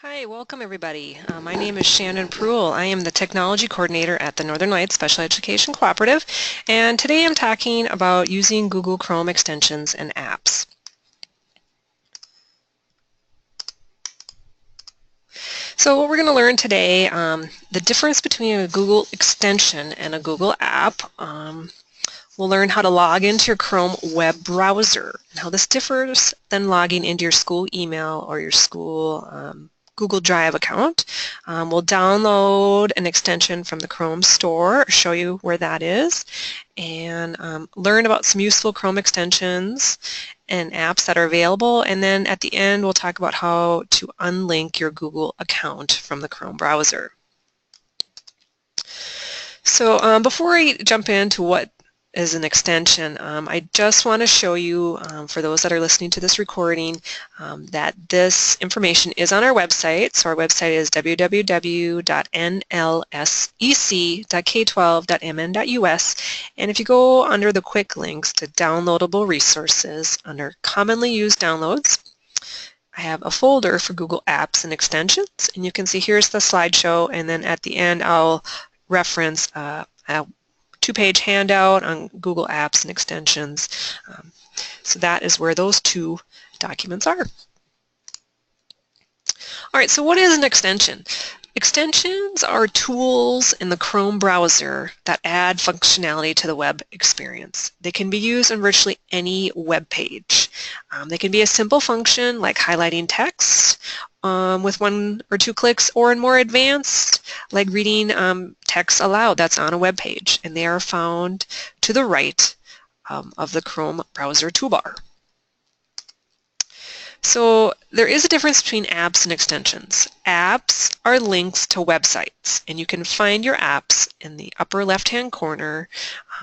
Hi, welcome everybody. My name is Shannon Pruill. I am the Technology Coordinator at the Northern Lights Special Education Cooperative, and today I'm talking about using Google Chrome extensions and apps. So what we're going to learn today, the difference between a Google extension and a Google app. We'll learn how to log into your Chrome web browser and how this differs than logging into your school email or your school Google Drive account. We'll download an extension from the Chrome store, show you where that is, and learn about some useful Chrome extensions and apps that are available. And then at the end, we'll talk about how to unlink your Google account from the Chrome browser. So before I jump into what is an extension, I just want to show you, for those that are listening to this recording, that this information is on our website. So our website is www.nlsec.k12.mn.us, and if you go under the quick links to downloadable resources under commonly used downloads, I have a folder for Google Apps and Extensions, and you can see here's the slideshow, and then at the end I'll reference a two-page handout on Google Apps and Extensions. So that is where those two documents are. All right, so what is an extension? Extensions are tools in the Chrome browser that add functionality to the web experience. They can be used on virtually any web page. They can be a simple function like highlighting text with 1 or 2 clicks, or in more advanced, like reading text aloud that's on a web page, and they are found to the right of the Chrome browser toolbar. So there is a difference between apps and extensions. Apps are links to websites, and you can find your apps in the upper left-hand corner.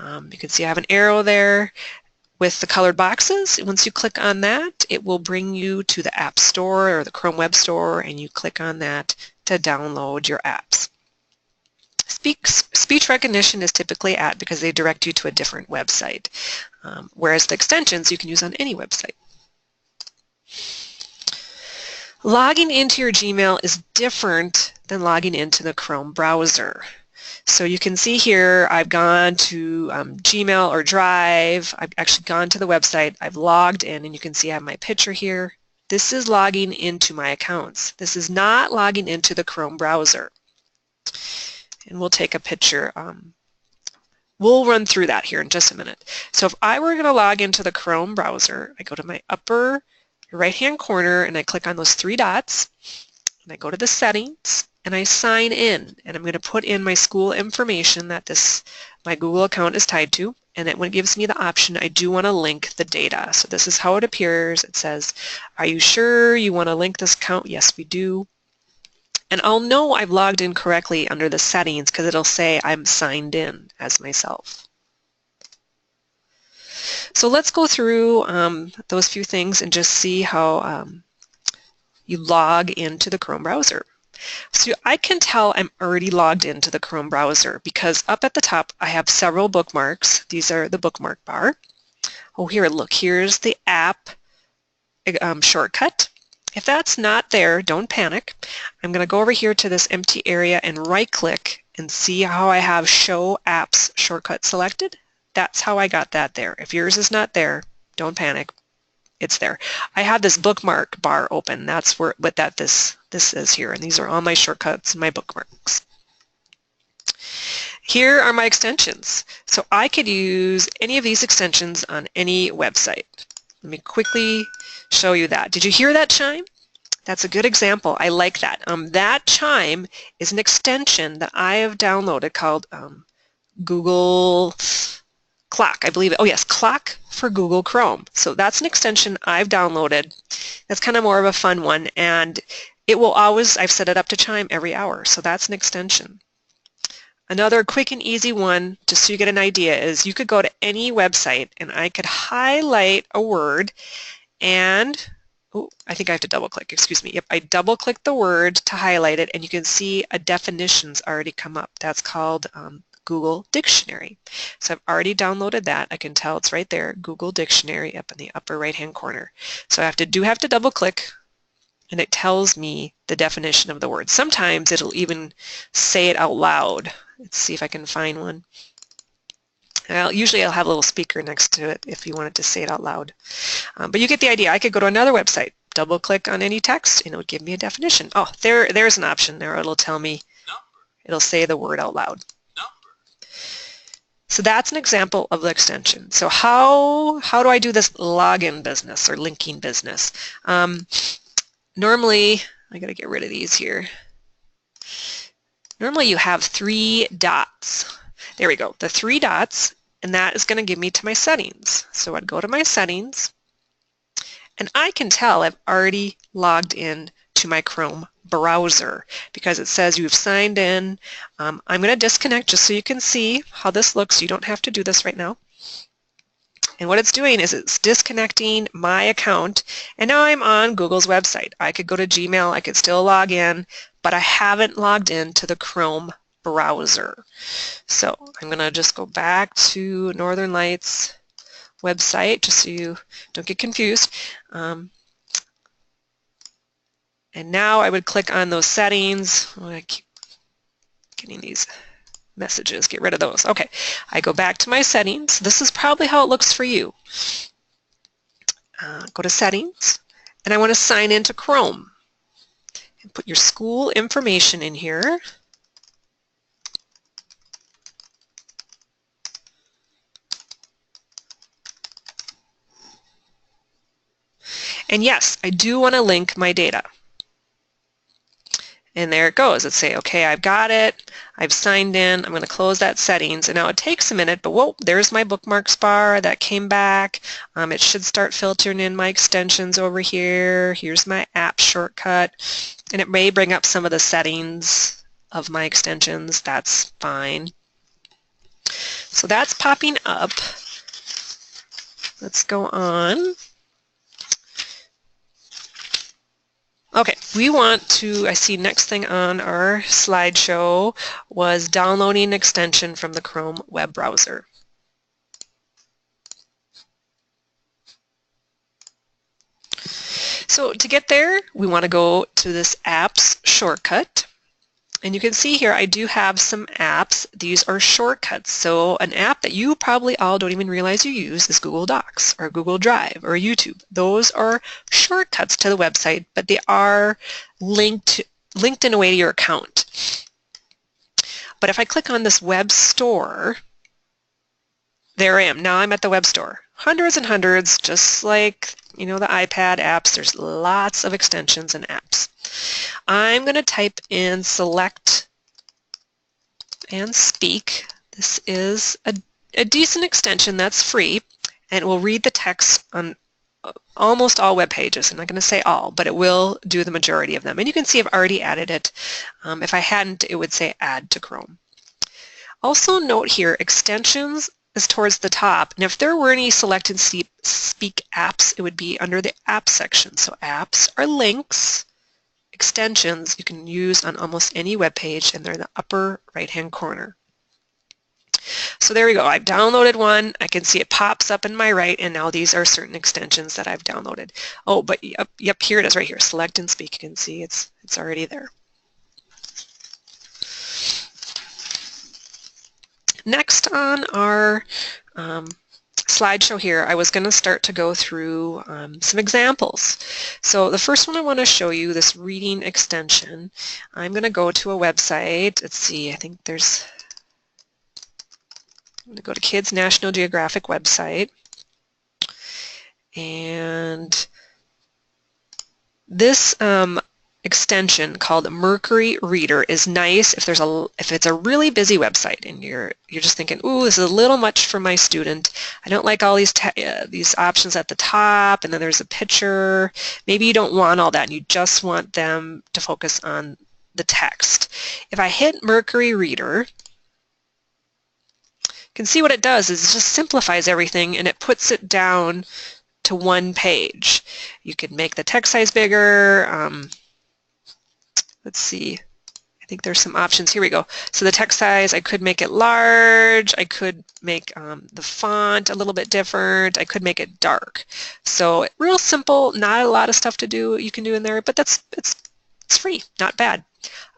You can see I have an arrow there with the colored boxes. Once you click on that, it will bring you to the App Store or the Chrome Web Store, and you click on that to download your apps. Speech recognition is typically at because they direct you to a different website, whereas the extensions you can use on any website. Logging into your Gmail is different than logging into the Chrome browser. So you can see here I've gone to Gmail or Drive. I've actually gone to the website. I've logged in, and you can see I have my picture here. This is logging into my accounts. This is not logging into the Chrome browser. And we'll take a picture. We'll run through that here in just a minute. So if I were going to log into the Chrome browser, I go to my upper right-hand corner and I click on those 3 dots, and I go to the settings, and I sign in, and I'm going to put in my school information that my Google account is tied to, and it gives me the option I do want to link the data. So this is how it appears. It says, are you sure you want to link this account? Yes, we do. And I'll know I've logged in correctly under the settings because it'll say I'm signed in as myself. So let's go through those few things and just see how you log into the Chrome browser. So I can tell I'm already logged into the Chrome browser because up at the top I have several bookmarks. These are the bookmark bar. Oh, here, look, here's the app shortcut. If that's not there, don't panic. I'm going to go over here to this empty area and right-click and see how I have Show Apps shortcut selected. That's how I got that there. If yours is not there, don't panic. It's there. I have this bookmark bar open. That's what this is here, and these are all my shortcuts and my bookmarks. Here are my extensions. So I could use any of these extensions on any website. Let me quickly show you that. Did you hear that chime? That's a good example. I like that. That chime is an extension that I have downloaded called Google Clock, I believe. Oh yes, Clock for Google Chrome. So that's an extension I've downloaded. That's kind of more of a fun one, and it will always, I've set it up to chime every hour, so that's an extension. Another quick and easy one, just so you get an idea, is you could go to any website and I could highlight a word and, oh, I think I have to double click, excuse me. Yep, I double click the word to highlight it, and you can see a definition's already come up. That's called Google Dictionary. So I've already downloaded that. I can tell it's right there, Google Dictionary up in the upper right-hand corner. So I do have to double click and it tells me the definition of the word. Sometimes it'll even say it out loud. Let's see if I can find one. Usually I'll have a little speaker next to it if you want it to say it out loud. But you get the idea. I could go to another website, double click on any text, and it would give me a definition. Oh, there's an option there. It'll tell me, it'll say the word out loud. So that's an example of the extension. So how do I do this login business or linking business? Normally, I got to get rid of these here. Normally you have 3 dots. There we go, the 3 dots, and that is going to give me to my settings. So I'd go to my settings, and I can tell I've already logged in to my Chrome browser because it says you've signed in. I'm going to disconnect just so you can see how this looks. You don't have to do this right now. And what it's doing is it's disconnecting my account, and now I'm on Google's website. I could go to Gmail, I could still log in, but I haven't logged in to the Chrome browser. So I'm going to just go back to Northern Lights website just so you don't get confused. And now I would click on those settings. Oh, I keep getting these messages. Get rid of those. Okay, I go back to my settings. This is probably how it looks for you. Go to settings, and I want to sign into Chrome. And put your school information in here. And yes, I do want to link my data. And there it goes. Let's say, okay, I've got it. I've signed in. I'm going to close that settings. And now it takes a minute, but whoa, there's my bookmarks bar. That came back. It should start filtering in my extensions over here. Here's my app shortcut. And it may bring up some of the settings of my extensions. That's fine. So that's popping up. Let's go on. Okay, we want to, I see next thing on our slideshow was downloading an extension from the Chrome web browser. So to get there, we want to go to this apps shortcut. And you can see here I do have some apps. These are shortcuts. So an app that you probably all don't even realize you use is Google Docs or Google Drive or YouTube. Those are shortcuts to the website, but they are linked in a way to your account. But if I click on this web store, there I am. Now I'm at the web store. Hundreds and hundreds, just like, you know, the iPad apps. There's lots of extensions and apps. I'm going to type in select and speak. This is a decent extension that's free, and it will read the text on almost all web pages. I'm not going to say all, but it will do the majority of them. And you can see I've already added it. If I hadn't, it would say add to Chrome. Also note here, extensions is towards the top, and if there were any select and speak apps, it would be under the app section. So apps are links. Extensions you can use on almost any web page, and they're in the upper right-hand corner. So there we go. I've downloaded one. I can see it pops up in my right, and now these are certain extensions that I've downloaded. Oh, but yep, here it is right here. Select and speak. You can see it's already there. Next on our slideshow here, I was going to start to go through some examples. So the first one I want to show you, this reading extension. I'm going to go to a website. Let's see, I think there's, I'm going to go to Kids National Geographic website. And this extension called Mercury Reader is nice if it's a really busy website and you're just thinking, ooh, this is a little much for my student. I don't like all these options at the top, and then there's a picture. Maybe you don't want all that and you just want them to focus on the text. If I hit Mercury Reader, you can see what it does is it just simplifies everything, and it puts it down to one page. You can make the text size bigger. Let's see, I I think there's some options. Here we go. So the text size, I could make it large. I could make the font a little bit different. I could make it dark. So real simple, not a lot of stuff to do. You can do in there, but it's free, not bad.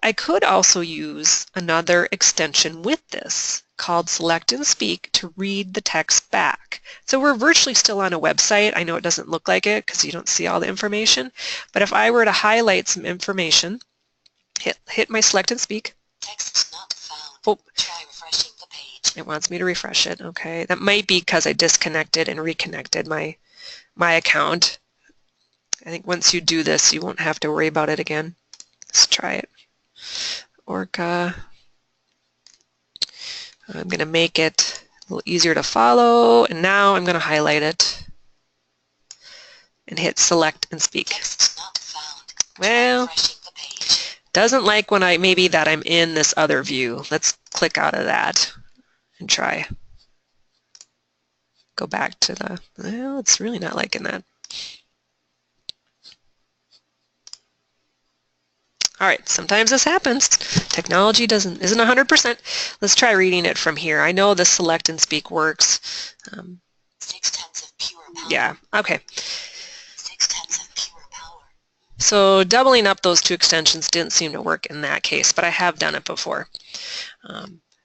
I could also use another extension with this called Select and Speak to read the text back. So we're virtually still on a website. I know it doesn't look like it because you don't see all the information, but if I were to highlight some information, hit my Select and Speak. Text not found. Oh, try refreshing the page. It wants me to refresh it. Okay, that might be because I disconnected and reconnected my account. I think once you do this, you won't have to worry about it again. Let's try it. Orca. I'm going to make it a little easier to follow, and now I'm going to highlight it and hit Select and Speak. Text not found. Well, refreshing the page. Doesn't like when maybe that I'm in this other view. Let's click out of that and try. Go back to the, well, it's really not liking that. All right, sometimes this happens. Technology isn't 100%. Let's try reading it from here. I know the Select and Speak works. 6/10 of pure power. Yeah, okay. 6/10 of pure power. So doubling up those two extensions didn't seem to work in that case, but I have done it before.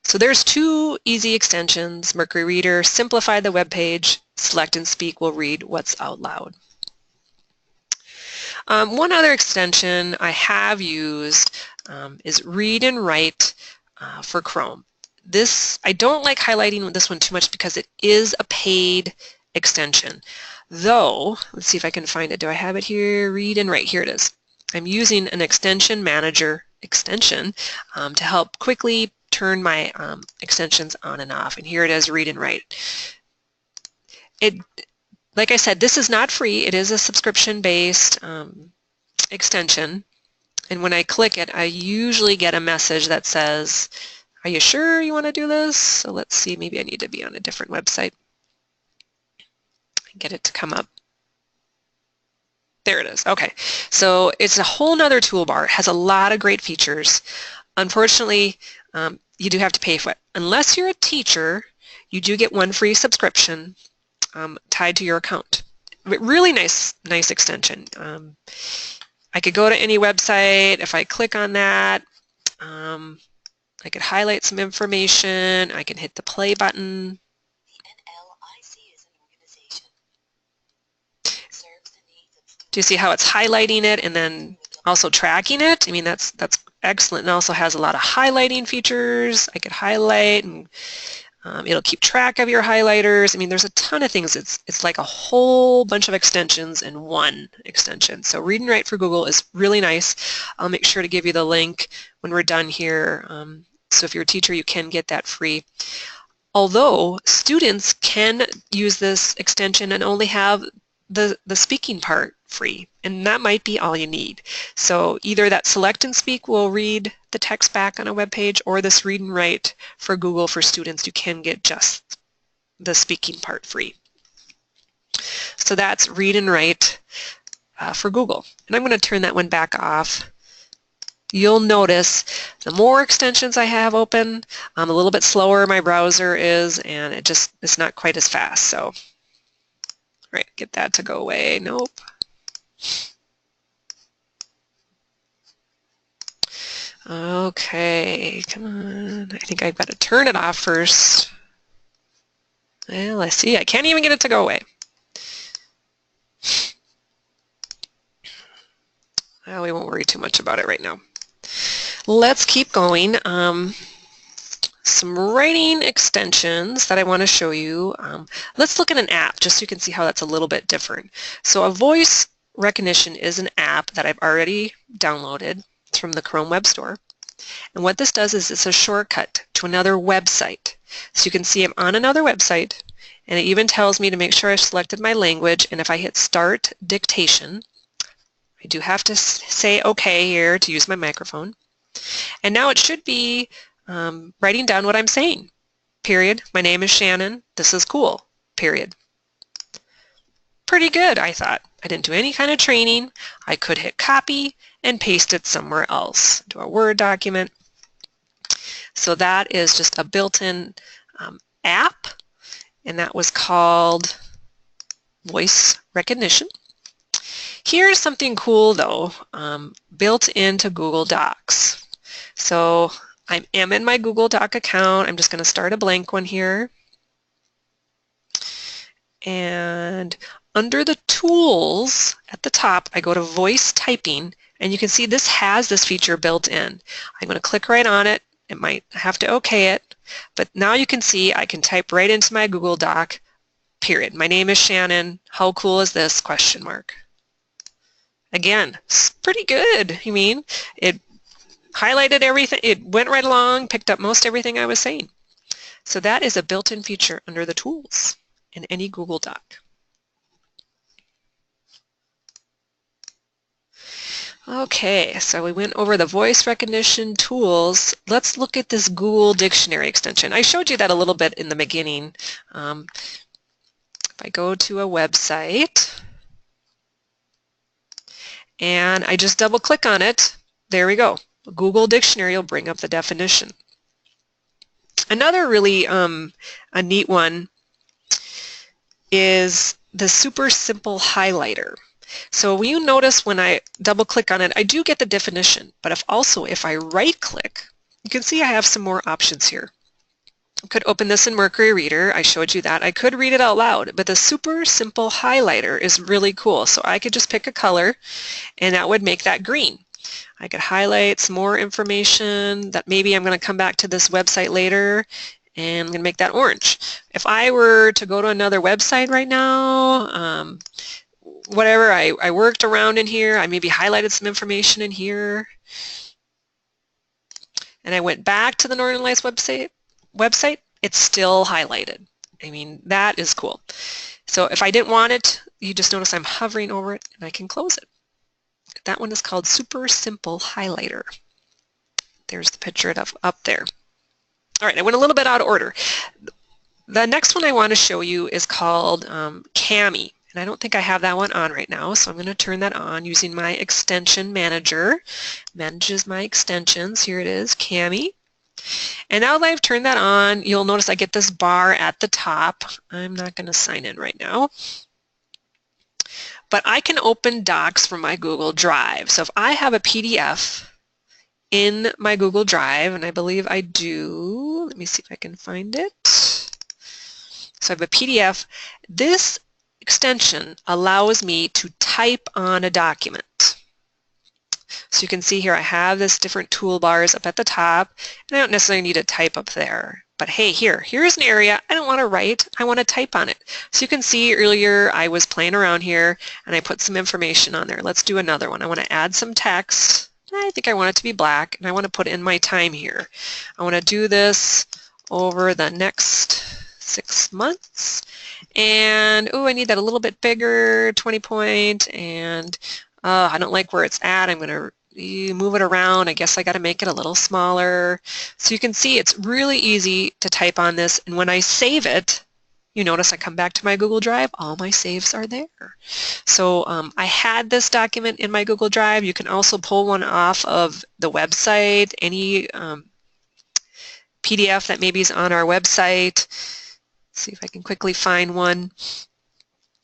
So there's two easy extensions. Mercury Reader, simplify the web page. Select and Speak will read what's out loud. One other extension I have used is Read and Write for Chrome. I don't like highlighting this one too much because it is a paid extension. Though, let's see if I can find it. Do I have it here? Read and Write. Here it is. I'm using an extension manager extension to help quickly turn my extensions on and off. And here it is, Read and Write. Like I said, this is not free. It is a subscription-based extension. And when I click it, I usually get a message that says, are you sure you want to do this? So let's see, maybe I need to be on a different website. Get it to come up. There it is. Okay, so it's a whole nother toolbar. It has a lot of great features. Unfortunately, you do have to pay for it. Unless you're a teacher, you do get one free subscription tied to your account. But really nice extension. I could go to any website. If I click on that, I could highlight some information. I can hit the play button. The NLSEC is an organization. Serves the needs of. Do you see how it's highlighting it and then also tracking it? I mean, that's excellent. And also has a lot of highlighting features. I could highlight and it'll keep track of your highlighters. I mean, there's a ton of things. It's like a whole bunch of extensions in one extension. So Read and Write for Google is really nice. I'll make sure to give you the link when we're done here. So if you're a teacher, you can get that free. Although students can use this extension and only have the speaking part free, and that might be all you need. So either that Select and Speak will read the text back on a web page, or this Read and Write for Google for students, you can get just the speaking part free. So that's Read and Write for Google. And I'm going to turn that one back off. You'll notice the more extensions I have open, a little bit slower my browser is, and it's not quite as fast. So, all right, get that to go away. Nope. Okay, come on. I think I've got to turn it off first. Well, I see. I can't even get it to go away. Well, we won't worry too much about it right now. Let's keep going. Some writing extensions that I want to show you. Let's look at an app just so you can see how that's a little bit different. So a voice recognition is an app that I've already downloaded. It's from the Chrome Web Store. And what this does is it's a shortcut to another website. So you can see I'm on another website, and it even tells me to make sure I've selected my language, and if I hit Start Dictation, I do have to say OK here to use my microphone. And now it should be writing down what I'm saying. Period. My name is Shannon. This is cool. Period. Pretty good, I thought. I didn't do any kind of training. I could hit copy and paste it somewhere else, to a Word document. So that is just a built-in app, and that was called voice recognition. Here's something cool though, built into Google Docs. So I am in my Google Doc account. I'm just going to start a blank one here. And under the tools at the top, I go to voice typing, and you can see this has this feature built in. I'm going to click right on it. It might have to OK it, but now you can see I can type right into my Google Doc, period. My name is Shannon. How cool is this? Question mark. Again, it's pretty good. I mean, it highlighted everything. It went right along, picked up most everything I was saying. So that is a built-in feature under the tools in any Google Doc. Okay, so we went over the voice recognition tools. Let's look at this Google Dictionary extension. I showed you that a little bit in the beginning. If I go to a website and I just double click on it, there we go. Google Dictionary will bring up the definition. Another really a neat one is the super simple highlighter. So you notice when I double click on it, I do get the definition, but if I right click, you can see I have some more options here. I could open this in Mercury Reader. I showed you that. I could read it out loud, but the super simple highlighter is really cool. So I could just pick a color and that would make that green. I could highlight some more information that maybe I'm going to come back to this website later, and I'm going to make that orange. If I were to go to another website right now, whatever, I worked around in here, I maybe highlighted some information in here, and I went back to the Northern Lights website, it's still highlighted. I mean, that is cool. So if I didn't want it, you just notice I'm hovering over it and I can close it. That one is called Super Simple Highlighter. There's the picture of up there. All right, I went a little bit out of order. The next one I want to show you is called Cami, and I don't think I have that one on right now, so I'm going to turn that on using my extension manager. Manages my extensions. Here it is, Cami. And now that I've turned that on, you'll notice I get this bar at the top. I'm not going to sign in right now. But I can open docs from my Google Drive. So if I have a PDF in my Google Drive, and I believe I do, let me see if I can find it. So I have a PDF. This extension allows me to type on a document. So you can see here I have this different toolbars up at the top, and I don't necessarily need to type up there. But hey, here's an area I don't want to write, I want to type on it. So you can see earlier I was playing around here and I put some information on there. Let's do another one. I want to add some text. I think I want it to be black, and I want to put in my time here. I want to do this over the next 6 months. And oh, I need that a little bit bigger, 20 point, and I don't like where it's at. I'm going to move it around. I guess I got to make it a little smaller. So you can see it's really easy to type on this, and when I save it, you notice I come back to my Google Drive, all my saves are there. So I had this document in my Google Drive. You can also pull one off of the website, any PDF that maybe is on our website. Let's see if I can quickly find one.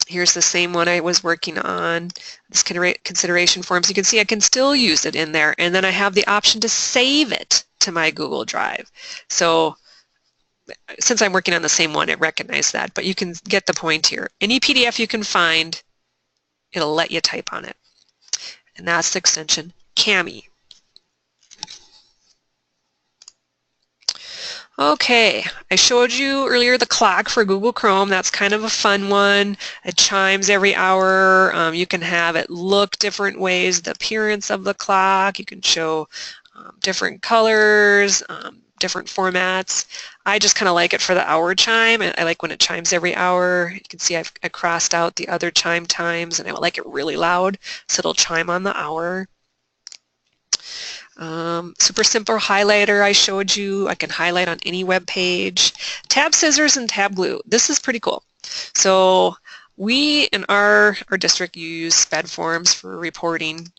Here's the same one I was working on, this consideration form. So you can see I can still use it in there, and then I have the option to save it to my Google Drive. So since I'm working on the same one, it recognized that, but you can get the point here. Any PDF you can find, it'll let you type on it. And that's the extension Cami. Okay, I showed you earlier the clock for Google Chrome. That's kind of a fun one. It chimes every hour. You can have it look different ways, the appearance of the clock. You can show different colors, different formats. I just kind of like it for the hour chime. I like when it chimes every hour. You can see I crossed out the other chime times, and I like it really loud, so it'll chime on the hour. Super simple highlighter I showed you. I can highlight on any web page. Tab scissors and tab glue. This is pretty cool. So We in our district use SPED forms for reporting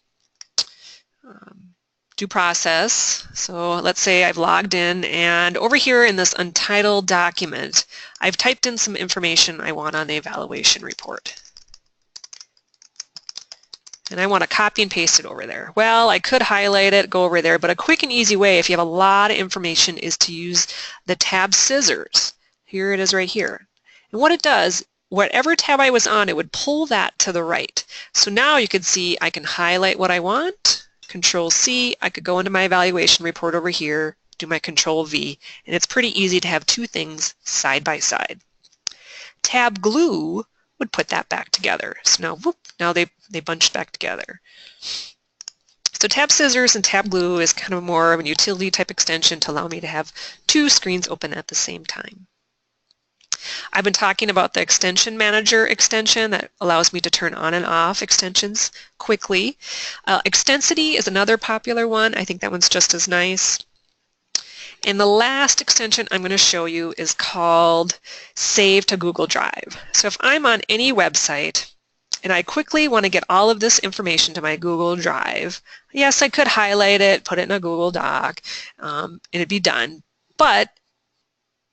due process. So let's say I've logged in, and over here in this untitled document, I've typed in some information I want on the evaluation report. And I want to copy and paste it over there. Well, I could highlight it, go over there, but a quick and easy way if you have a lot of information is to use the tab scissors. Here it is right here. And what it does, whatever tab I was on, it would pull that to the right. So now you can see I can highlight what I want, Control C, I could go into my evaluation report over here, do my Control V, and it's pretty easy to have two things side by side. Tab glue would put that back together. So now, whoop, now they bunched back together. So tab scissors and tab glue is kind of more of a utility type extension to allow me to have two screens open at the same time. I've been talking about the Extension Manager extension that allows me to turn on and off extensions quickly. Extensity is another popular one. I think that one's just as nice. And the last extension I'm going to show you is called Save to Google Drive. So if I'm on any website and I quickly want to get all of this information to my Google Drive, yes, I could highlight it, put it in a Google Doc, and it'd be done. But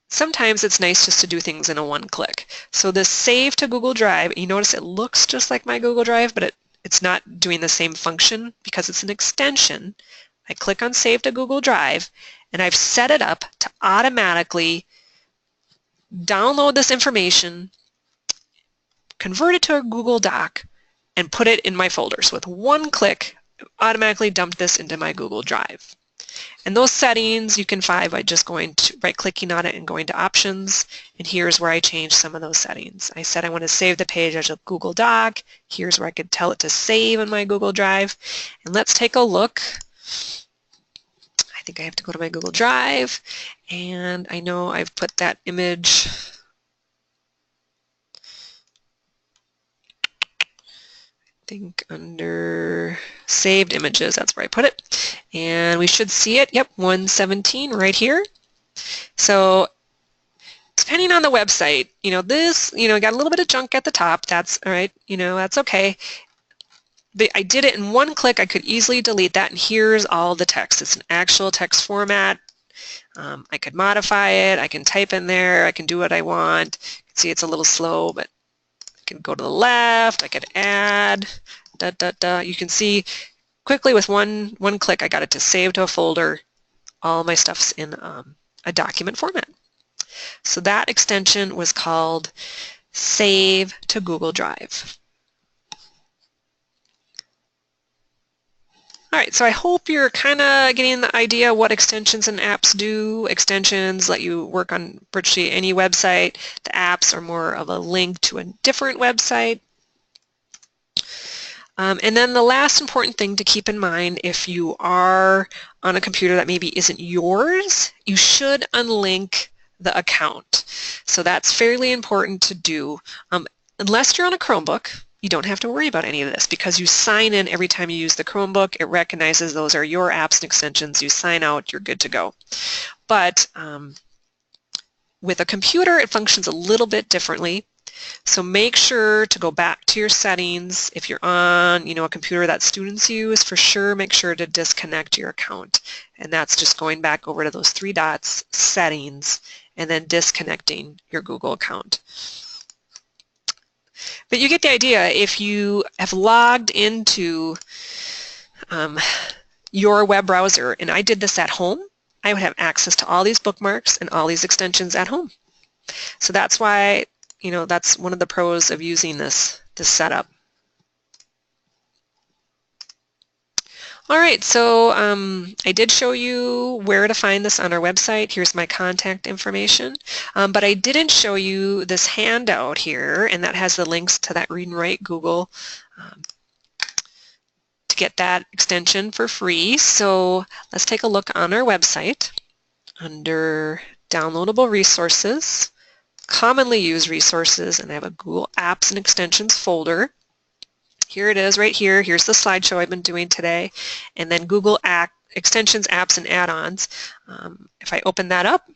sometimes it's nice just to do things in a one-click. So this Save to Google Drive, you notice it looks just like my Google Drive, but it's not doing the same function because it's an extension. I click on Save to Google Drive, and I've set it up to automatically download this information, convert it to a Google Doc, and put it in my folder. So with one click, automatically dump this into my Google Drive. And those settings you can find by just going to right-clicking on it and going to Options, and here's where I change some of those settings. I said I want to save the page as a Google Doc. Here's where I could tell it to save in my Google Drive. And let's take a look. I think I have to go to my Google Drive, and I know I've put that image. I think under Saved Images, that's where I put it. And we should see it, yep, 117 right here. So depending on the website, this, got a little bit of junk at the top. That's all right, that's okay. But I did it in one click. I could easily delete that, and here's all the text. It's an actual text format. I could modify it. I can type in there. I can do what I want. You can see it's a little slow, but I can go to the left. I could add, You can see quickly with one click, I got it to save to a folder. All my stuff's in a document format. So that extension was called Save to Google Drive. All right, so I hope you're kind of getting the idea what extensions and apps do. Extensions let you work on virtually any website. The apps are more of a link to a different website. And then the last important thing to keep in mind, if you are on a computer that maybe isn't yours, you should unlink the account. So that's fairly important to do. Unless you're on a Chromebook, you don't have to worry about any of this because you sign in every time you use the Chromebook. It recognizes those are your apps and extensions. You sign out, you're good to go. But with a computer, it functions a little bit differently. So make sure to go back to your settings. If you're on, a computer that students use, for sure make sure to disconnect your account. And that's just going back over to those three dots, Settings, and then disconnecting your Google account. But you get the idea. If you have logged into your web browser, and I did this at home, I would have access to all these bookmarks and all these extensions at home. So that's why, that's one of the pros of using this setup. All right, so I did show you where to find this on our website. Here's my contact information, but I didn't show you this handout here, and that has the links to that Read and Write Google to get that extension for free. So let's take a look on our website under Downloadable Resources, Commonly Used Resources, and I have a Google Apps and Extensions folder. Here it is right here. Here's the slideshow I've been doing today. And then Google Extensions, Apps, and Add-ons. If I open that up,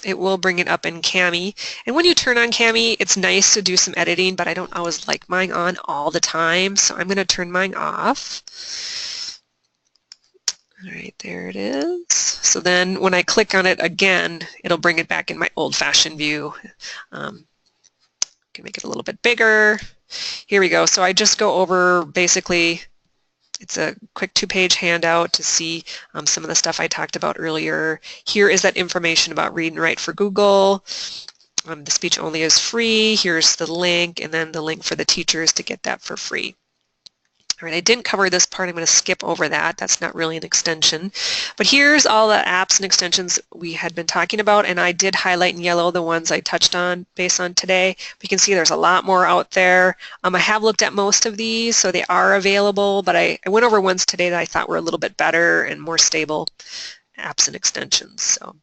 it will bring it up in Cami. And when you turn on Cami, it's nice to do some editing, but I don't always like mine on all the time, so I'm going to turn mine off. All right, there it is. So then when I click on it again, it'll bring it back in my old-fashioned view. Can make it a little bit bigger. Here we go. So I just go over basically, it's a quick 2-page handout to see some of the stuff I talked about earlier. Here is that information about Read and Write for Google. The speech only is free. Here's the link, and then the link for the teachers to get that for free. All right, I didn't cover this part. I'm going to skip over that. That's not really an extension. But here's all the apps and extensions we had been talking about, and I did highlight in yellow the ones I touched on based on today. You can see there's a lot more out there. I have looked at most of these, so they are available, but I went over ones today that I thought were a little bit better and more stable apps and extensions. So,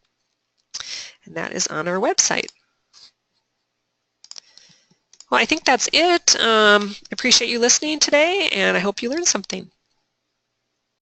and that is on our website. Well, I think that's it. I appreciate you listening today, and I hope you learned something.